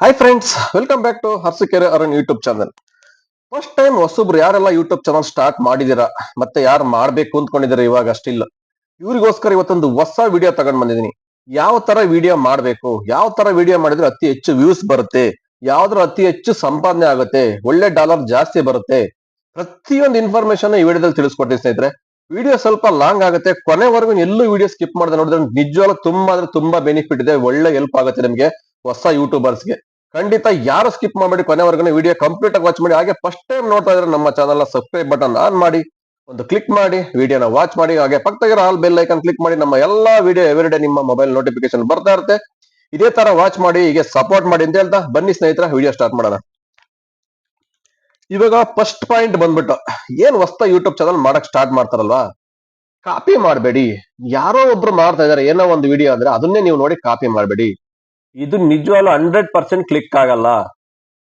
Hi friends, welcome back to Harsikere Arun YouTube channel. First time ಹೊಸಬ್ರು ಯಾರೆಲ್ಲ YouTube channel start ಮಾಡಿದೀರಾ, ಮತ್ತೆ ಯಾರು ಮಾಡ್ಬೇಕು ಅಂದ್ಕೊಂಡಿದ್ದೀರಾ ಇವಾಗ ಸ್ಟಿಲ್, ಇವ್ರಿಗೋಸ್ಕರ ಇವತ್ತೊಂದು ಹೊಸ ವಿಡಿಯೋ ತಗೊಂಡ್ ಬಂದಿದ್ದೀನಿ. ಯಾವ ತರ ವಿಡಿಯೋ ಮಾಡ್ಬೇಕು, ಯಾವ ತರ ವಿಡಿಯೋ ಮಾಡಿದ್ರೆ ಅತಿ ಹೆಚ್ಚು ವ್ಯೂಸ್ ಬರುತ್ತೆ, ಯಾವ್ದ್ರ ಅತಿ ಹೆಚ್ಚು ಸಂಪಾದನೆ ಆಗುತ್ತೆ, ಒಳ್ಳೆ ಡಾಲರ್ ಜಾಸ್ತಿ ಬರುತ್ತೆ, ಪ್ರತಿಯೊಂದು ಇನ್ಫಾರ್ಮೇಶನ್ ಈ ವಿಡಿಯೋದಲ್ಲಿ ತಿಳಿಸ್ಕೊಡ್ತೀನಿ ಸ್ನೇಹಿತರೆ. ವಿಡಿಯೋ ಸ್ವಲ್ಪ ಲಾಂಗ್ ಆಗುತ್ತೆ, ಕೊನೆವರೆಗೂ ಎಲ್ಲೂ ವಿಡಿಯೋ ಸ್ಕಿಪ್ ಮಾಡದೆ ನೋಡಿದ್ರೆ ನಿಜವಾಗ್ಲೂ ತುಂಬಾ ಅಂದ್ರೆ ತುಂಬಾ ಬೆನಿಫಿಟ್ ಇದೆ, ಒಳ್ಳೆ ಹೆಲ್ಪ್ ಆಗುತ್ತೆ ನಿಮಗೆ ಹೊಸ ಯೂಟ್ಯೂಬರ್ಸ್ಗೆ. ಖಂಡಿತ ಯಾರು ಸ್ಕಿಪ್ ಮಾಡಬೇಡಿ, ಕೊನೆವರೆಗೂ ವಿಡಿಯೋ ಕಂಪ್ಲೀಟ್ ಆಗಿ ವಾಚ್ ಮಾಡಿ. ಹಾಗೆ ಫಸ್ಟ್ ಟೈಮ್ ನೋಡ್ತಾ ಇದ್ರೆ ನಮ್ಮ ಚಾನಲ್ ಸಬ್ಸ್ಕ್ರೈಬ್ ಬಟನ್ ಆನ್ ಮಾಡಿ ಒಂದು ಕ್ಲಿಕ್ ಮಾಡಿ ವಿಡಿಯೋನ ವಾಚ್ ಮಾಡಿ. ಹಾಗೆ ಪಕ್ಕದಾಗಿರೋ ಆಲ್ ಬೆಲ್ ಐಕನ್ ಕ್ಲಿಕ್ ಮಾಡಿ, ನಮ್ಮ ಎಲ್ಲಾ ವಿಡಿಯೋ ಎವ್ರಿಡೇ ನಿಮ್ಮ ಮೊಬೈಲ್ ನೋಟಿಫಿಕೇಶನ್ ಬರ್ತಾ ಇರುತ್ತೆ. ಇದೇ ತರ ವಾಚ್ ಮಾಡಿ, ಹೀಗೆ ಸಪೋರ್ಟ್ ಮಾಡಿ ಅಂತ ಹೇಳ್ತಾ ಬನ್ನಿ ಸ್ನೇಹಿತರ, ವಿಡಿಯೋ ಸ್ಟಾರ್ಟ್ ಮಾಡೋಣ. ಇವಾಗ ಫಸ್ಟ್ ಪಾಯಿಂಟ್ ಬಂದ್ಬಿಟ್ಟು, ಏನ್ ಹೊಸ ಯೂಟ್ಯೂಬ್ ಚಾನಲ್ ಮಾಡಕ್ ಸ್ಟಾರ್ಟ್ ಮಾಡ್ತಾರಲ್ವಾ, ಕಾಪಿ ಮಾಡಬೇಡಿ. ಯಾರೋ ಒಬ್ರು ಮಾಡ್ತಾ ಇದಾರೆ ಏನೋ ಒಂದು ವಿಡಿಯೋ ಅಂದ್ರೆ ಅದನ್ನೇ ನೀವು ನೋಡಿ ಕಾಪಿ ಮಾಡಬೇಡಿ. ಇದು ನಿಜವಾಗ್ಲೂ 100% ಕ್ಲಿಕ್ ಆಗಲ್ಲ.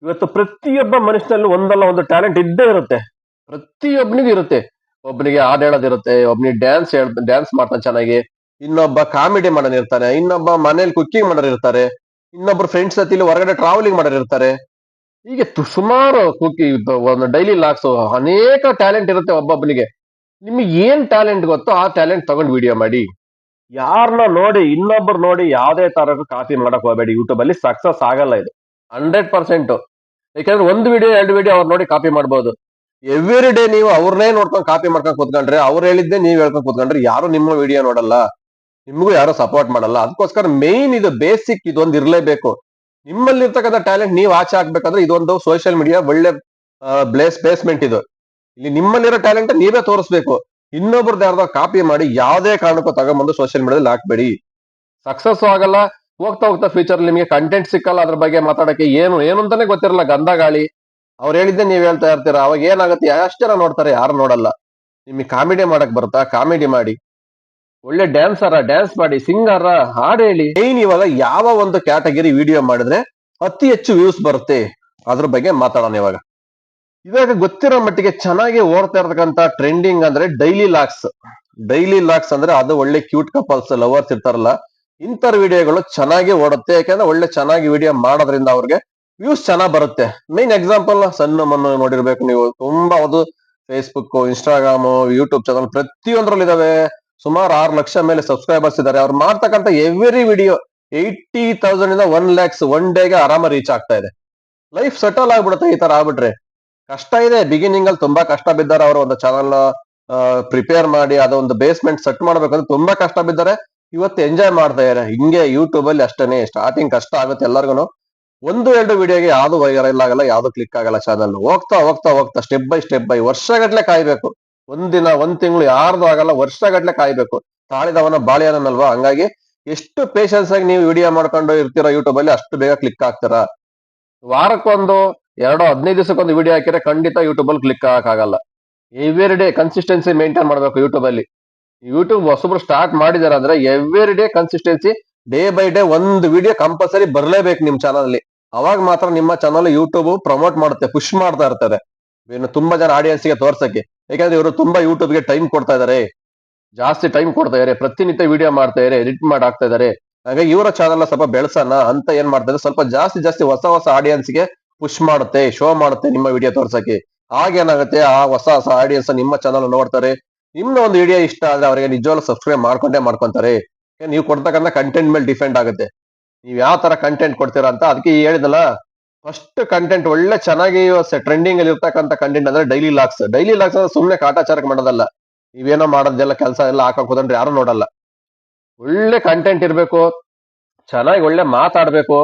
ಇವತ್ತು ಪ್ರತಿಯೊಬ್ಬ ಮನುಷ್ಯನಲ್ಲೂ ಒಂದಲ್ಲ ಒಂದು ಟ್ಯಾಲೆಂಟ್ ಇದ್ದೇ ಇರುತ್ತೆ, ಪ್ರತಿಯೊಬ್ಬನಿಗೂ ಇರುತ್ತೆ. ಒಬ್ಬನಿಗೆ ಹಾಡ್ ಹೇಳೋದಿರುತ್ತೆ, ಒಬ್ಬನಿಗೆ ಡ್ಯಾನ್ಸ್ ಮಾಡ್ತಾನೆ ಚೆನ್ನಾಗಿ, ಇನ್ನೊಬ್ಬ ಕಾಮಿಡಿ ಮಾಡೋನ್ ಇರ್ತಾನೆ, ಇನ್ನೊಬ್ಬ ಮನೇಲಿ ಕುಕ್ಕಿಂಗ್ ಮಾಡೋರು ಇರ್ತಾರೆ, ಇನ್ನೊಬ್ರು ಫ್ರೆಂಡ್ಸ್ ಜೊತೆ ಹೊರಗಡೆ ಟ್ರಾವೆಲಿಂಗ್ ಮಾಡೋರು ಇರ್ತಾರೆ. ಹೀಗೆ ಸುಮಾರು ಒಂದು ಡೈಲಿ ಲಾಗ್ಸ್, ಅನೇಕ ಟ್ಯಾಲೆಂಟ್ ಇರುತ್ತೆ ಒಬ್ಬೊಬ್ಬನಿಗೆ. ನಿಮಗೆ ಏನ್ ಟ್ಯಾಲೆಂಟ್ ಗೊತ್ತೋ ಆ ಟ್ಯಾಲೆಂಟ್ ತಗೊಂಡು ವಿಡಿಯೋ ಮಾಡಿ. ಯಾರನ್ನ ನೋಡಿ ಇನ್ನೊಬ್ರು ನೋಡಿ ಯಾವ್ದೇ ತರ ಕಾಪಿ ಮಾಡಕ್ ಹೋಗಬೇಡಿ. ಯೂಟ್ಯೂಬ್ ಅಲ್ಲಿ ಸಕ್ಸಸ್ ಆಗಲ್ಲ ಇದು 100%. ಯಾಕಂದ್ರೆ ಒಂದು ವಿಡಿಯೋ ಎರಡು ವಿಡಿಯೋ ಅವ್ರು ನೋಡಿ ಕಾಪಿ ಮಾಡ್ಬೋದು. ಎವ್ರಿ ಡೇ ನೀವು ಅವ್ರನ್ನೇ ನೋಡ್ಕೊಂಡು ಕಾಪಿ ಮಾಡ್ಕೊಂಡು ಕೂತ್ಕೊಂಡ್ರೆ, ಅವ್ರು ಹೇಳಿದ್ದೆ ನೀವ್ ಹೇಳ್ಕೊಂಡು ಕೂತ್ಕೊಂಡ್ರೆ ಯಾರು ನಿಮ್ಮ ವಿಡಿಯೋ ನೋಡಲ್ಲ, ನಿಮಗೂ ಯಾರು ಸಪೋರ್ಟ್ ಮಾಡಲ್ಲ. ಅದಕ್ಕೋಸ್ಕರ ಮೇನ್ ಇದು ಬೇಸಿಕ್ ಇದೊಂದು ಇರ್ಲೇಬೇಕು. ನಿಮ್ಮಲ್ಲಿ ಇರ್ತಕ್ಕಂಥ ಟ್ಯಾಲೆಂಟ್ ನೀವು ಆಚೆ ಹಾಕ್ಬೇಕಂದ್ರೆ ಇದೊಂದು ಸೋಷಿಯಲ್ ಮೀಡಿಯಾ ಒಳ್ಳೆ ಬೇಸ್ಮೆಂಟ್ ಇದು. ಇಲ್ಲಿ ನಿಮ್ಮಲ್ಲಿರೋ ಟ್ಯಾಲೆಂಟ್ ನೀವೇ ತೋರಿಸ್ಬೇಕು. ಇನ್ನೊಬ್ರದ್ದು ಯಾರ್ದೋ ಕಾಪಿ ಮಾಡಿ ಯಾವ್ದೇ ಕಾರಣಕ್ಕೂ ತಗೊಂಡ್ಬಂದು ಸೋಷಿಯಲ್ ಮೀಡಿಯಾದಲ್ಲಿ ಹಾಕ್ಬೇಡಿ, ಸಕ್ಸಸ್ ಆಗಲ್ಲ. ಹೋಗ್ತಾ ಹೋಗ್ತಾ ಫ್ಯೂಚರ್ ನಿಮಗೆ ಕಂಟೆಂಟ್ ಸಿಕ್ಕಲ್ಲ, ಅದ್ರ ಬಗ್ಗೆ ಮಾತಾಡಕ್ಕೆ ಏನು ಅಂತಾನೆ ಗೊತ್ತಿರಲ್ಲ, ಗಂಧ ಗಾಳಿ. ಅವ್ರು ಹೇಳಿದ್ದೆ ನೀವ್ ಹೇಳ್ತಾ ಇರ್ತೀರಾ, ಅವಾಗ ಏನಾಗುತ್ತೆ, ಎಷ್ಟು ಜನ ನೋಡ್ತಾರೆ, ಯಾರು ನೋಡಲ್ಲ. ನಿಮಗೆ ಕಾಮಿಡಿ ಮಾಡಕ್ ಬರುತ್ತಾ, ಕಾಮಿಡಿ ಮಾಡಿ. ಒಳ್ಳೆ ಡ್ಯಾನ್ಸರ ಡ್ಯಾನ್ಸ್ ಮಾಡಿ, ಸಿಂಗರ ಹಾಡು ಹೇಳಿ. ಮೇನ್ ಇವಾಗ ಯಾವ ಒಂದು ಕ್ಯಾಟಗರಿ ವಿಡಿಯೋ ಮಾಡಿದ್ರೆ ಅತಿ ಹೆಚ್ಚು ವ್ಯೂಸ್ ಬರುತ್ತೆ ಅದ್ರ ಬಗ್ಗೆ ಮಾತಾಡೋಣ ಇವಾಗ. ಇವಾಗ ಗೊತ್ತಿರೋ ಮಟ್ಟಿಗೆ ಚೆನ್ನಾಗಿ ಓಡ್ತಾ ಇರ್ತಕ್ಕಂಥ ಟ್ರೆಂಡಿಂಗ್ ಅಂದ್ರೆ ಡೈಲಿ ಲಾಕ್ಸ್. ಡೈಲಿ ಲಾಕ್ಸ್ ಅಂದ್ರೆ ಅದು ಒಳ್ಳೆ ಕ್ಯೂಟ್ ಕಪಲ್ಸ್ ಲವರ್ಸ್ ಇರ್ತಾರಲ್ಲ, ಇಂತರ ವಿಡಿಯೋಗಳು ಚೆನ್ನಾಗಿ ಓಡುತ್ತೆ. ಯಾಕಂದ್ರೆ ಒಳ್ಳೆ ಚೆನ್ನಾಗಿ ವಿಡಿಯೋ ಮಾಡೋದ್ರಿಂದ ಅವ್ರಿಗೆ ವ್ಯೂಸ್ ಚೆನ್ನಾಗ್ ಬರುತ್ತೆ. ಮೇನ್ ಎಕ್ಸಾಂಪಲ್ ಸಣ್ಣ ಮಣ್ಣು ನೋಡಿರ್ಬೇಕು ನೀವು, ತುಂಬಾ ಅದು ಫೇಸ್ಬುಕ್, ಇನ್ಸ್ಟಾಗ್ರಾಮ್, ಯೂಟ್ಯೂಬ್ ಚಾನಲ್ ಪ್ರತಿಯೊಂದ್ರಲ್ಲಿ ಇದಾವೆ. ಸುಮಾರು 6 ಲಕ್ಷ ಮೇಲೆ ಸಬ್ಸ್ಕ್ರೈಬರ್ಸ್ ಇದ್ದಾರೆ. ಅವ್ರು ಮಾಡ್ತಕ್ಕಂಥ ಎವ್ರಿ ವಿಡಿಯೋ 80,000 ಇಂದ 1 lakhs ಒನ್ ಡೇಗೆ ಆರಾಮ ರೀಚ್ ಆಗ್ತಾ ಇದೆ. ಲೈಫ್ ಸೆಟಲ್ ಆಗ್ಬಿಡುತ್ತೆ ಈ ತರ ಆಗ್ಬಿಟ್ರೆ. ಕಷ್ಟ ಇದೆ, ಬಿಗಿನಿಂಗ್ ಅಲ್ಲಿ ತುಂಬಾ ಕಷ್ಟ ಬಿದ್ದಾರೆ. ಅವರು ಒಂದು ಚಾನಲ್ ಪ್ರಿಪೇರ್ ಮಾಡಿ ಅದೊಂದು ಬೇಸ್ಮೆಂಟ್ ಸೆಟ್ ಮಾಡ್ಬೇಕಂದ್ರೆ ತುಂಬಾ ಕಷ್ಟ ಬಿದ್ದಾರೆ. ಇವತ್ತು ಎಂಜಾಯ್ ಮಾಡ್ತಾ ಇದಾರೆ. ಹಿಂಗೆ ಯೂಟ್ಯೂಬ್ ಅಲ್ಲಿ ಅಷ್ಟೇನೆ, ಸ್ಟಾರ್ಟಿಂಗ್ ಕಷ್ಟ ಆಗುತ್ತೆ ಎಲ್ಲರಿಗೂ. ಒಂದು ಎರಡು ವಿಡಿಯೋಗೆ ಯಾವ್ದು ವೈರಲ್ ಆಗಲ್ಲ, ಯಾವ್ದು ಕ್ಲಿಕ್ ಆಗಲ್ಲ ಚಾನಲ್. ಹೋಗ್ತಾ ಹೋಗ್ತಾ ಹೋಗ್ತಾ ಸ್ಟೆಪ್ ಬೈ ವರ್ಷಗಟ್ಲೆ ಕಾಯ್ಬೇಕು. ಒಂದಿನ ಒಂದ್ ತಿಂಗಳು ಯಾರ್ದು ಆಗಲ್ಲ, ವರ್ಷಗಟ್ಲೆ ಕಾಯ್ಬೇಕು. ತಾಳಿದವನ ಬಾಳೆಯನ್ನಲ್ವಾ, ಹಂಗಾಗಿ ಎಷ್ಟು ಪೇಷನ್ಸ್ ಆಗಿ ನೀವು ವಿಡಿಯೋ ಮಾಡ್ಕೊಂಡು ಇರ್ತೀರಾ ಯೂಟ್ಯೂಬ್ ಅಲ್ಲಿ, ಅಷ್ಟು ಬೇಗ ಕ್ಲಿಕ್ ಆಗ್ತೀರಾ. ವಾರಕ್ಕೊಂದು 15 ದಿವಸಕ್ಕೊಂದು ವಿಡಿಯೋ ಹಾಕಿದ್ರೆ ಖಂಡಿತ ಯೂಟ್ಯೂಬ್ ಅಲ್ಲಿ ಕ್ಲಿಕ್ ಆಗಲ್ಲ. ಎವ್ರಿ ಡೇ ಕನ್ಸಿಸ್ಟೆನ್ಸಿ ಮೇಂಟೈನ್ ಮಾಡ್ಬೇಕು ಯೂಟ್ಯೂಬ್ ಅಲ್ಲಿ. ಯೂಟ್ಯೂಬ್ ಹೊಸಬ್ರು ಸ್ಟಾರ್ಟ್ ಮಾಡಿದಾರೆ ಅಂದ್ರೆ every day consistency, day by day ಒಂದು ವಿಡಿಯೋ ಕಂಪಲ್ಸರಿ ಬರ್ಲೇಬೇಕು ನಿಮ್ ಚಾನಲ್ ಅಲ್ಲಿ. ಅವಾಗ ಮಾತ್ರ ನಿಮ್ಮ ಚಾನಲ್ ಯೂಟ್ಯೂಬ್ ಪ್ರಮೋಟ್ ಮಾಡುತ್ತೆ, ಪುಷ್ ಮಾಡ್ತಾ ಇರ್ತಾರೆ ಇನ್ನು ತುಂಬಾ ಜನ ಆಡಿಯನ್ಸ್ ಗೆ ತೋರ್ಸಕ್ಕೆ. ಯಾಕಂದ್ರೆ ಇವರು ತುಂಬಾ ಯೂಟ್ಯೂಬ್ ಗೆ ಟೈಮ್ ಕೊಡ್ತಾ ಇದಾರೆ, ಜಾಸ್ತಿ ಟೈಮ್ ಕೊಡ್ತಾ ಇದಾರೆ, ಪ್ರತಿನಿತ್ಯ ವಿಡಿಯೋ ಮಾಡ್ತಾ ಇದಾರೆ, ಎಡಿಟ್ ಮಾಡಿ ಹಾಕ್ತಾ ಇದಾರೆ. ಹಾಗಾಗಿ ಇವರ ಚಾನಲ್ ಸ್ವಲ್ಪ ಬೆಳೆಸೋಣ ಅಂತ ಏನ್ ಮಾಡ್ತಾರೆ, ಸ್ವಲ್ಪ ಜಾಸ್ತಿ ಹೊಸ ಆಡಿಯನ್ಸ್ ಗೆ ಪುಷ್ ಮಾಡುತ್ತೆ, ಶೋ ಮಾಡುತ್ತೆ ನಿಮ್ಮ ವಿಡಿಯೋ ತೋರ್ಸಕ್ಕೆ. ಆಗೇನಾಗುತ್ತೆ, ಆ ಹೊಸ ಆಡಿಯನ್ಸ್ ನಿಮ್ಮ ಚಾನಲ್ ನೋಡ್ತಾರೆ. ನಿಮ್ಮ ಒಂದು ವಿಡಿಯೋ ಇಷ್ಟ ಆದ್ರೆ ಅವರಿಗೆ ನಿಜವಾಗ್ಲೂ ಸಬ್ಸ್ಕ್ರೈಬ್ ಮಾಡ್ಕೊಂತಾರೆ. ನೀವು ಕೊಡ್ತಕ್ಕಂಥ ಕಂಟೆಂಟ್ ಮೇಲೆ ಡಿಪೆಂಡ್ ಆಗುತ್ತೆ, ನೀವ್ ಯಾವ ತರ ಕಂಟೆಂಟ್ ಕೊಡ್ತೀರಾ ಅಂತ. ಅದಕ್ಕೆ ಹೇಳಿದಲ್ಲ, ಫಸ್ಟ್ ಕಂಟೆಂಟ್ ಒಳ್ಳೆ ಚೆನ್ನಾಗಿ ಟ್ರೆಂಡಿಂಗ್ ಅಲ್ಲಿ ಇರ್ತಕ್ಕಂಥ ಕಂಟೆಂಟ್ ಅಂದ್ರೆ ಡೈಲಿ ಲಾಕ್ಸ್. ಡೈಲಿ ಲಾಕ್ಸ್ ಅಂದ್ರೆ ಸುಮ್ನೆ ಕಾಟಾಚಾರಕ್ಕೆ ಮಾಡೋದಲ್ಲ. ನೀವೇನೋ ಮಾಡೋದೆಲ್ಲ ಕೆಲಸ ಎಲ್ಲ ಹಾಕಕ್ ಹೋದಂದ್ರೆ ಯಾರು ನೋಡಲ್ಲ. ಒಳ್ಳೆ ಕಂಟೆಂಟ್ ಇರ್ಬೇಕು, ಚೆನ್ನಾಗಿ ಒಳ್ಳೆ ಮಾತಾಡ್ಬೇಕು,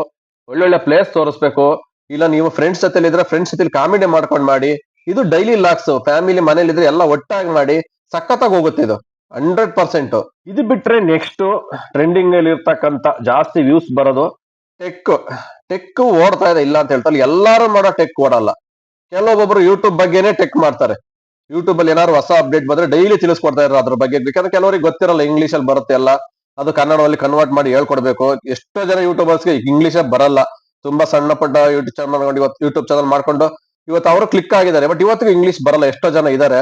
ಒಳ್ಳೊಳ್ಳೆ ಪ್ಲೇಸ್ ತೋರಿಸ್ಬೇಕು. ಇಲ್ಲ ನೀವು ಫ್ರೆಂಡ್ಸ್ ಜೊತೆ ಇದ್ರೆ ಫ್ರೆಂಡ್ಸ್ ಜೊತೆ ಕಾಮಿಡಿ ಮಾಡ್ಕೊಂಡ್ ಮಾಡಿ. ಇದು ಡೈಲಿ ಲಾಕ್ಸ್. ಫ್ಯಾಮಿಲಿ ಮನೇಲಿ ಇದ್ರೆ ಎಲ್ಲ ಒಟ್ಟಾಗಿ ಮಾಡಿ, ಸಖತ್ತಾಗಿ ಹೋಗುತ್ತೆ ಇದು 100%. ಇದು ಬಿಟ್ರೆ ನೆಕ್ಸ್ಟ್ ಟ್ರೆಂಡಿಂಗ್ ಅಲ್ಲಿ ಇರ್ತಕ್ಕಂಥ ಜಾಸ್ತಿ ವ್ಯೂಸ್ ಬರೋದು ಟೆಕ್ ಓಡ್ತಾ ಇದೆ, ಇಲ್ಲ ಅಂತ ಹೇಳ್ತಾರೆ. ಎಲ್ಲಾರು ಮಾಡೋ ಟೆಕ್ ಓಡಲ್ಲ. ಕೆಲವೊಬ್ಬೊಬ್ರು ಯೂಟ್ಯೂಬ್ ಬಗ್ಗೆನೇ ಟೆಕ್ ಮಾಡ್ತಾರೆ. ಯೂಟ್ಯೂಬ್ ಅಲ್ಲಿ ಏನಾದ್ರು ಹೊಸ ಅಪ್ಡೇಟ್ ಬಂದ್ರೆ ಡೈಲಿ ತಿಳಿಸ್ಕೊಡ್ತಾ ಇರೋ ಅದ್ರ ಬಗ್ಗೆ. ಯಾಕಂದ್ರೆ ಕೆಲವರಿಗೆ ಗೊತ್ತಿರಲ್ಲ, ಇಂಗ್ಲಿಷ್ ಅಲ್ಲಿ ಬರುತ್ತೆ ಎಲ್ಲ, ಅದು ಕನ್ನಡದಲ್ಲಿ ಕನ್ವರ್ಟ್ ಮಾಡಿ ಹೇಳ್ಕೊಡ್ಬೇಕು. ಎಷ್ಟೋ ಜನ ಯೂಟ್ಯೂಬರ್ಸ್ಗೆ ಇಂಗ್ಲಿಷ್ ಬರಲ್ಲ. ತುಂಬಾ ಸಣ್ಣ ಪುಟ್ಟ ಯೂಟ್ಯೂಬ್ ಚಾನಲ್ ಮಾಡ್ಕೊಂಡು ಇವತ್ತು ಅವರು ಕ್ಲಿಕ್ ಆಗಿದ್ದಾರೆ, ಬಟ್ ಇವತ್ತಿಗೂ ಇಂಗ್ಲಿಷ್ ಬರಲ್ಲ ಎಷ್ಟೋ ಜನ ಇದ್ದಾರೆ.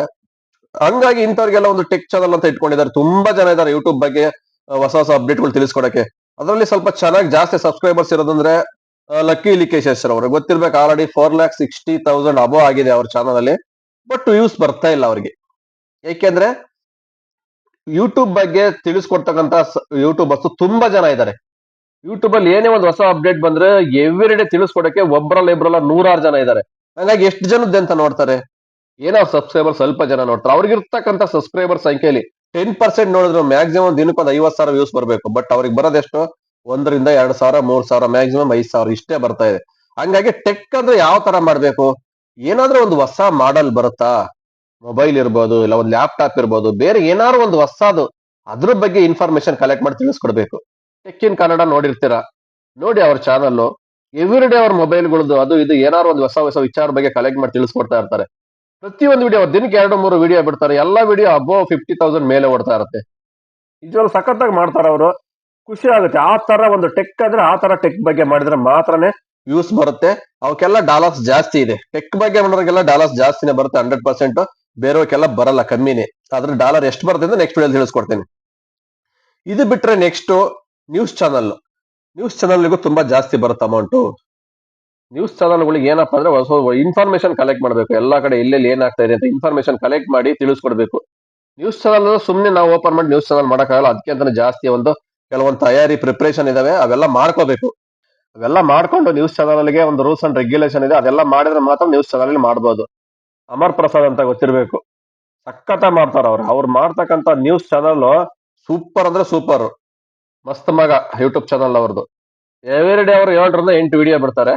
ಹಂಗಾಗಿ ಇಂಥವ್ರಿಗೆಲ್ಲ ಒಂದು ಟೆಕ್ ಚಾನಲ್ ಅಂತ ಇಟ್ಕೊಂಡಿದ್ದಾರೆ. ತುಂಬಾ ಜನ ಇದ್ದಾರೆ ಯೂಟ್ಯೂಬ್ ಬಗ್ಗೆ ಹೊಸ ಅಪ್ಡೇಟ್ಗಳು ತಿಳಿಸ್ಕೊಡಕ್ಕೆ. ಅದರಲ್ಲಿ ಸ್ವಲ್ಪ ಚೆನ್ನಾಗಿ ಜಾಸ್ತಿ ಸಬ್ಸ್ಕ್ರೈಬರ್ಸ್ ಇರೋದಂದ್ರೆ ಲಕ್ಕಿ ಲಿಕೇಶ್ ಅವ್ರಿಗೆ ಗೊತ್ತಿರ್ಬೇಕು, ಆಲ್ರೆಡಿ 4,60,000 ಅಬೋ ಆಗಿದೆ ಅವ್ರ ಚಾನಲ್ ಅಲ್ಲಿ. ಬಟ್ ವ್ಯೂಸ್ ಬರ್ತಾ ಇಲ್ಲ ಅವ್ರಿಗೆ. ಏಕೆಂದ್ರೆ ಯೂಟ್ಯೂಬ್ ಬಗ್ಗೆ ತಿಳಿಸ್ಕೊಡ್ತಕ್ಕಂತ ಯೂಟ್ಯೂಬರ್ಸ್ ತುಂಬಾ ಜನ ಇದ್ದಾರೆ. ಯೂಟ್ಯೂಬ್ ಅಲ್ಲಿ ಏನೇ ಒಂದು ಹೊಸ ಅಪ್ಡೇಟ್ ಬಂದ್ರೆ ಎವ್ರಿ ಡೇ ತಿಳಿಸ್ಕೊಡಕ್ಕೆ ಒಬ್ರಲ್ಲ ಇಬ್ರಲ್ಲ 100 ಜನ ಇದ್ದಾರೆ. ಹಂಗಾಗಿ ಎಷ್ಟು ಜನದ್ದು ಅಂತ ನೋಡ್ತಾರೆ? ಏನೋ ಸಬ್ಸ್ಕ್ರೈಬರ್ ಸ್ವಲ್ಪ ಜನ ನೋಡ್ತಾರೆ. ಅವ್ರಿಗಿರ್ತಕ್ಕಂಥ ಸಬ್ಸ್ಕ್ರೈಬರ್ ಸಂಖ್ಯೆಯಲ್ಲಿ 10% ನೋಡಿದ್ರು ಮ್ಯಾಕ್ಸಿಮಮ್ ದಿನಕ್ಕೆ ಒಂದು 50,000 ವ್ಯೂಸ್ ಬರಬೇಕು. ಬಟ್ ಅವ್ರಿಗೆ ಬರೋದೆಷ್ಟು? 1ರಿಂದ 2,000, 3,000, ಮ್ಯಾಕ್ಸಿಮಮ್ 5,000 ಇಷ್ಟೇ ಬರ್ತಾ ಇದೆ. ಹಂಗಾಗಿ ಟೆಕ್ ಅಂದ್ರೆ ಯಾವ ತರ ಮಾಡ್ಬೇಕು? ಏನಾದ್ರೂ ಒಂದು ಹೊಸ ಮಾಡಲ್ ಬರುತ್ತಾ? ಮೊಬೈಲ್ ಇರ್ಬೋದು, ಇಲ್ಲ ಒಂದು ಲ್ಯಾಪ್ಟಾಪ್ ಇರ್ಬೋದು, ಬೇರೆ ಏನಾದ್ರು ಒಂದು ಹೊಸದು ಅದ್ರ ಬಗ್ಗೆ ಇನ್ಫಾರ್ಮೇಶನ್ ಕಲೆಕ್ಟ್ ಮಾಡಿ ತಿಳಿಸ್ಕೊಡ್ಬೇಕು. ಟೆಕ್ ಇನ್ ಕನ್ನಡ ನೋಡಿರ್ತೀರಾ, ನೋಡಿ ಅವ್ರ ಚಾನಲ್. ಎವ್ರಿ ಡೇ ಅವ್ರ ಮೊಬೈಲ್ಗಳದ್ದು ಅದು ಇದು ಏನಾದ್ರು ಒಂದು ಹೊಸ ಹೊಸ ವಿಚಾರ ಬಗ್ಗೆ ಕಲೆಕ್ಟ್ ಮಾಡಿ ತಿಳಿಸ್ಕೊಡ್ತಾ ಇರ್ತಾರೆ. ಪ್ರತಿಯೊಂದು ವಿಡಿಯೋ ದಿನಕ್ಕೆ 2-3 ವಿಡಿಯೋ ಬಿಡ್ತಾರೆ. ಎಲ್ಲಾ ವಿಡಿಯೋ ಅಬೋವ್ 50,000 ಮೇಲೆ ಓಡ್ತಾ ಇರುತ್ತೆ. ನಿಜವಾಗ್ಲೂ ಸಖತ್ತಾಗಿ ಮಾಡ್ತಾರೆ ಅವರು. ಖುಷಿ ಆಗುತ್ತೆ. ಆ ತರ ಒಂದು ಟೆಕ್ ಅಂದ್ರೆ ಆ ತರ ಟೆಕ್ ಬಗ್ಗೆ ಮಾಡಿದ್ರೆ ಮಾತ್ರನೇ ವ್ಯೂಸ್ ಬರುತ್ತೆ. ಅವಕ್ಕೆಲ್ಲ ಡಾಲರ್ಸ್ ಜಾಸ್ತಿ ಇದೆ. ಟೆಕ್ ಬಗ್ಗೆ ಮಾಡೋರಿಗೆಲ್ಲ ಡಾಲರ್ಸ್ ಜಾಸ್ತಿನೇ ಬರುತ್ತೆ 100%. ಬೇರೆಯವಕ್ಕೆಲ್ಲ ಬರಲ್ಲ, ಕಮ್ಮಿನೇ. ಅದ್ರ ಡಾಲರ್ ಎಷ್ಟು ಬರುತ್ತೆ ಅಂತ ನೆಕ್ಸ್ಟ್ ವಿಡಿಯೋದಲ್ಲಿ ತಿಳಿಸ್ಕೊಡ್ತೀನಿ. ಇದು ಬಿಟ್ರೆ ನೆಕ್ಸ್ಟ್ ನ್ಯೂಸ್ ಚಾನಲ್. ನ್ಯೂಸ್ ಚಾನಲ್ಗೂ ತುಂಬಾ ಜಾಸ್ತಿ ಬರುತ್ತೆ ಅಮೌಂಟು. ನ್ಯೂಸ್ ಚಾನಲ್ಗಳಿಗೆ ಏನಪ್ಪಾ ಅಂದ್ರೆ ಹೊಸ ಇನ್ಫಾರ್ಮೇಶನ್ ಕಲೆಕ್ಟ್ ಮಾಡಬೇಕು. ಎಲ್ಲಾ ಕಡೆ ಎಲ್ಲೆಲ್ಲಿ ಏನಾಗ್ತಾ ಇದೆ ಅಂತ ಇನ್ಫಾರ್ಮೇಶನ್ ಕಲೆಕ್ಟ್ ಮಾಡಿ ತಿಳಿಸ್ಕೊಡ್ಬೇಕು. ನ್ಯೂಸ್ ಚಾನಲ್ ಸುಮ್ನೆ ನಾವು ಓಪನ್ ಮಾಡಿ ನ್ಯೂಸ್ ಚಾನಲ್ ಮಾಡಕ್ಕಾಗಲ್ಲ. ಅದಕ್ಕೆ ಅಂತಾನೆ ಜಾಸ್ತಿ ಒಂದು ಕೆಲವೊಂದು ತಯಾರಿ ಪ್ರಿಪರೇಷನ್ ಇದಾವೆ, ಅವೆಲ್ಲ ಮಾಡ್ಕೋಬೇಕು. ಅವೆಲ್ಲ ಮಾಡ್ಕೊಂಡು ನ್ಯೂಸ್ ಚಾನಲ್ಗೆ ಒಂದು ರೂಲ್ಸ್ ಅಂಡ್ ರೆಗ್ಯುಲೇಷನ್ ಇದೆ, ಅದೆಲ್ಲ ಮಾಡಿದ್ರೆ ಮಾತ್ರ ನ್ಯೂಸ್ ಚಾನಲ್ ಮಾಡ್ಬೋದು. ಅಮರ್ ಪ್ರಸಾದ್ ಅಂತ ಗೊತ್ತಿರ್ಬೇಕು, ಸಖತ್ತ ಮಾಡ್ತಾರ ಅವ್ರು ಮಾಡ್ತಕ್ಕಂತ ನ್ಯೂಸ್ ಚಾನಲ್ ಸೂಪರ್ ಅಂದ್ರೆ ಸೂಪರ್. ಮಸ್ತ್ ಮಗ ಯೂಟ್ಯೂಬ್ ಚಾನಲ್ ಅವ್ರದ್ದು. ಎವ್ರಿ ಡೇ ಅವರು 7ರಿಂದ 8 ವಿಡಿಯೋ ಬಿಡ್ತಾರೆ.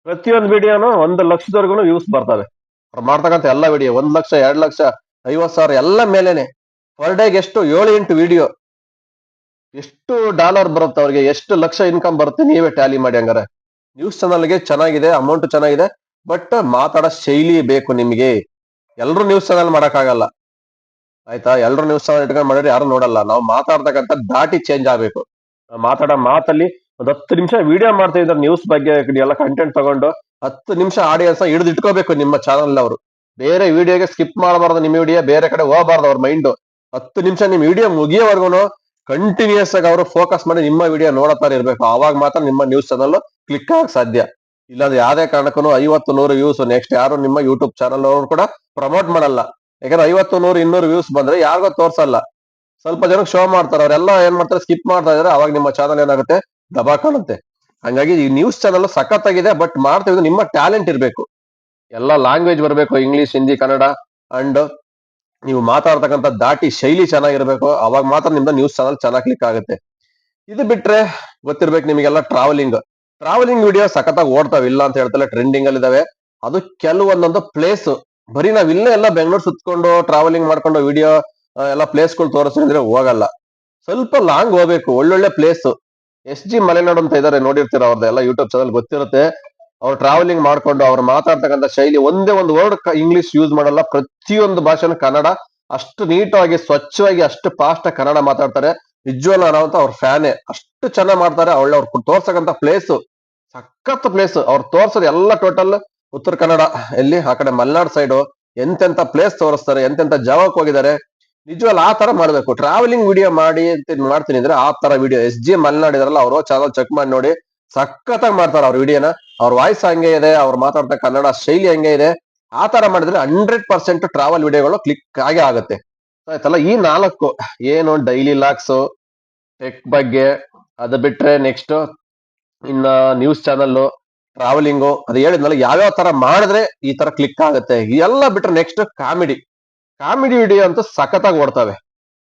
ಪ್ರತಿಯೊಂದು ವಿಡಿಯೋನು 1,00,000 ವ್ಯೂಸ್ ಬರ್ತವೆ. ಅವ್ರು ಮಾಡ್ತಕ್ಕಂಥ ಎಲ್ಲ ವಿಡಿಯೋ 1,00,000, 2,00,000, 50,000 ಎಲ್ಲ ಮೇಲೇನೆ. ಪರ್ ಡೇಗೆ ಎಷ್ಟು 7-8 ವಿಡಿಯೋ. ಎಷ್ಟು ಡಾಲರ್ ಬರುತ್ತೆ ಅವ್ರಿಗೆ, ಎಷ್ಟು ಲಕ್ಷ ಇನ್ಕಮ್ ಬರುತ್ತೆ, ನೀವೇ ಟ್ಯಾಲಿ ಮಾಡಿ. ಹಂಗಾರೆ ನ್ಯೂಸ್ ಚಾನಲ್ಗೆ ಚೆನ್ನಾಗಿದೆ, ಅಮೌಂಟ್ ಚೆನ್ನಾಗಿದೆ. ಬಟ್ ಮಾತಾಡೋ ಶೈಲಿ ಬೇಕು ನಿಮಗೆ. ಎಲ್ರು ನ್ಯೂಸ್ ಚಾನಲ್ ಮಾಡಕ್ಕಾಗಲ್ಲ, ಆಯ್ತಾ? ಎಲ್ರು ನ್ಯೂಸ್ ಚಾನಲ್ ಇಟ್ಕೊಂಡು ಮಾಡಿದ್ರೆ ಯಾರು ನೋಡಲ್ಲ. ನಾವು ಮಾತಾಡ್ತಕ್ಕಂಥ ದಾಟಿ ಚೇಂಜ್ ಆಗ್ಬೇಕು. ಮಾತಾಡೋ ಮಾತಲ್ಲಿ ಒಂದ್ 10 ನಿಮಿಷ ವಿಡಿಯೋ ಮಾಡ್ತಾ ಇದ್ದಾರೆ ನ್ಯೂಸ್ ಬಗ್ಗೆ ಎಲ್ಲ ಕಂಟೆಂಟ್ ತಗೊಂಡು 10 ನಿಮಿಷ ಆಡಿಯನ್ಸ್ ಹಿಡಿದು ಇಟ್ಕೋಬೇಕು ನಿಮ್ಮ ಚಾನಲ್ ಅವರು. ಬೇರೆ ವಿಡಿಯೋಗೆ ಸ್ಕಿಪ್ ಮಾಡಬಾರ್ದು. ನಿಮ್ಮ ವಿಡಿಯೋ ಬೇರೆ ಕಡೆ ಹೋಗಬಾರ್ದು. ಅವ್ರ ಮೈಂಡ್ 10 ನಿಮಿಷ ನಿಮ್ ವಿಡಿಯೋ ಮುಗಿಯೋವರೆಗೂ ಕಂಟಿನ್ಯೂಸ್ ಆಗಿ ಅವರು ಫೋಕಸ್ ಮಾಡಿ ನಿಮ್ಮ ವಿಡಿಯೋ ನೋಡತಾನೆ ಇರ್ಬೇಕು. ಅವಾಗ ಮಾತ್ರ ನಿಮ್ಮ ನ್ಯೂಸ್ ಚಾನಲ್ ಕ್ಲಿಕ್ ಆಗಕ್ ಸಾಧ್ಯ. ಇಲ್ಲಾಂದ್ರೆ ಯಾವ್ದೇ ಕಾರಣಕ್ಕೂ 50-100 ವ್ಯೂಸ್ ನೆಕ್ಸ್ಟ್ ಯಾರು ನಿಮ್ಮ ಯೂಟ್ಯೂಬ್ ಚಾನಲ್ ಅವರು ಕೂಡ ಪ್ರಮೋಟ್ ಮಾಡಲ್ಲ. ಯಾಕಂದ್ರೆ 50-100-200 ವ್ಯೂಸ್ ಬಂದ್ರೆ ಯಾರಿಗೋ ತೋರ್ಸಲ್ಲ, ಸ್ವಲ್ಪ ಜನಕ್ಕೆ ಶೋ ಮಾಡ್ತಾರೆ. ಅವರೆಲ್ಲ ಏನ್ ಮಾಡ್ತಾರೆ, ಸ್ಕಿಪ್ ಮಾಡ್ತಾ ಇದಾರೆ. ಅವಾಗ ನಿಮ್ಮ ಚಾನಲ್ ಏನಾಗುತ್ತೆ, ದಬಾ ಕಾಣುತ್ತೆ. ಹಂಗಾಗಿ ಈ ನ್ಯೂಸ್ ಚಾನಲ್ ಸಖತ್ತಾಗಿದೆ. ಬಟ್ ಮಾಡ್ತಿದ್ರೆ ನಿಮ್ಮ ಟ್ಯಾಲೆಂಟ್ ಇರ್ಬೇಕು. ಎಲ್ಲ ಲ್ಯಾಂಗ್ವೇಜ್ ಬರಬೇಕು, ಇಂಗ್ಲಿಷ್, ಹಿಂದಿ, ಕನ್ನಡ. ಅಂಡ್ ನೀವು ಮಾತಾಡ್ತಕ್ಕಂಥ ದಾಟಿ ಶೈಲಿ ಚೆನ್ನಾಗಿರ್ಬೇಕು. ಅವಾಗ ಮಾತ್ರ ನಿಮ್ದು ನ್ಯೂಸ್ ಚಾನಲ್ ಚೆನ್ನಾಗಿ ಕ್ಲಿಕ್ ಆಗುತ್ತೆ. ಇದು ಬಿಟ್ರೆ ಗೊತ್ತಿರ್ಬೇಕು ನಿಮಗೆಲ್ಲ ಟ್ರಾವೆಲಿಂಗ್ ವಿಡಿಯೋ ಸಖತ್ತಾಗಿ ಓಡ್ತಾವೆ, ಇಲ್ಲ ಅಂತ ಹೇಳ್ತಲ್ಲ, ಟ್ರೆಂಡಿಂಗ್ ಅಲ್ಲಿ ಇದಾವೆ. ಅದು ಕೆಲವೊಂದೊಂದು ಪ್ಲೇಸ್ ಬರೀ ನಾವ್ ಇಲ್ಲೇ ಎಲ್ಲ ಬೆಂಗಳೂರು ಸುತ್ಕೊಂಡು ಟ್ರಾವೆಲಿಂಗ್ ಮಾಡ್ಕೊಂಡು ವಿಡಿಯೋ ಎಲ್ಲ ಪ್ಲೇಸ್ಗಳು ತೋರಿಸಿದ್ರೆ ಹೋಗಲ್ಲ. ಸ್ವಲ್ಪ ಲಾಂಗ್ ಹೋಗ್ಬೇಕು, ಒಳ್ಳೊಳ್ಳೆ ಪ್ಲೇಸ್. SG ಮಲೆನಾಡು ಅಂತ ಇದಾರೆ, ನೋಡಿರ್ತೀರ, ಅವ್ರದ್ದೆಲ್ಲ ಯೂಟ್ಯೂಬ್ ಚಾನಲ್ ಗೊತ್ತಿರುತ್ತೆ. ಅವ್ರು ಟ್ರಾವೆಲಿಂಗ್ ಮಾಡ್ಕೊಂಡು ಅವ್ರು ಮಾತಾಡ್ತಕ್ಕಂಥ ಶೈಲಿ, ಒಂದೇ ಒಂದು ವರ್ಡ್ ಇಂಗ್ಲಿಷ್ ಯೂಸ್ ಮಾಡಲ್ಲ. ಪ್ರತಿಯೊಂದು ಭಾಷೆನೂ ಕನ್ನಡ. ಅಷ್ಟು ನೀಟಾಗಿ ಸ್ವಚ್ಛವಾಗಿ ಅಷ್ಟು ಫಾಸ್ಟ್ ಕನ್ನಡ ಮಾತಾಡ್ತಾರೆ. ನಿಜವಲ್ಲ, ನಾವಂತ ಅವ್ರ ಫ್ಯಾನೇ. ಅಷ್ಟು ಚೆನ್ನಾಗಿ ಮಾಡ್ತಾರೆ. ಅವ್ರು ತೋರ್ಸಕ್ಕಂಥ ಪ್ಲೇಸ್ ಸಖತ್ ಪ್ಲೇಸ್. ಅವ್ರು ತೋರ್ಸೋದು ಎಲ್ಲ ಟೋಟಲ್ ಉತ್ತರ ಕನ್ನಡ, ಎಲ್ಲಿ ಆ ಕಡೆ ಮಲೆನಾಡು ಸೈಡು ಎಂತೆಂತ ಪ್ಲೇಸ್ ತೋರಿಸ್ತಾರೆ, ಎಂತೆಂತ ಜಾಗಕ್ಕೆ ಹೋಗಿದ್ದಾರೆ. ನಿಜವಲ್ಲ ಆ ತರ ಮಾಡ್ಬೇಕು. ಟ್ರಾವೆಲಿಂಗ್ ವಿಡಿಯೋ ಮಾಡಿ ಅಂತ ಮಾಡ್ತೀನಿ ಅಂದ್ರೆ ಆ ತರ ವಿಡಿಯೋ. SG ಮಲೆನಾಡು ಇದಾರಲ್ಲ, ಅವರು ಚಾನಲ್ ಚೆಕ್ ಮಾಡಿ ನೋಡಿ, ಸಖತ್ತಾಗಿ ಮಾಡ್ತಾರೆ ಅವ್ರ ವಿಡಿಯೋನ. ಅವ್ರ ವಾಯ್ಸ್ ಹಂಗೆ ಇದೆ, ಅವ್ರು ಮಾತಾಡ್ತಾ ಕನ್ನಡ ಶೈಲಿ ಹಂಗೆ ಇದೆ. ಆ ತರ ಮಾಡಿದ್ರೆ 100% ಟ್ರಾವೆಲ್ ವಿಡಿಯೋಗಳು ಕ್ಲಿಕ್ ಆಗೇ ಆಗುತ್ತೆ. ಆಯ್ತಲ್ಲ, ಈ 4 ಏನು ಡೈಲಿ ಲಾಕ್ಸ್, ಟೆಕ್ ಬಗ್ಗೆ, ಅದು ಬಿಟ್ರೆ ನೆಕ್ಸ್ಟ್ ಇನ್ನ ನ್ಯೂಸ್ ಚಾನಲ್, ಟ್ರಾವೆಲಿಂಗು, ಅದು ಹೇಳಿದ್ನಲ್ಲ ಯಾವ್ಯಾವ ತರ ಮಾಡಿದ್ರೆ ಈ ತರ ಕ್ಲಿಕ್ ಆಗುತ್ತೆ. ಎಲ್ಲ ಬಿಟ್ರೆ ನೆಕ್ಸ್ಟ್ ಕಾಮಿಡಿ ವಿಡಿಯೋ ಅಂತೂ ಸಖತ್ತಾಗಿ ಓಡ್ತವೆ.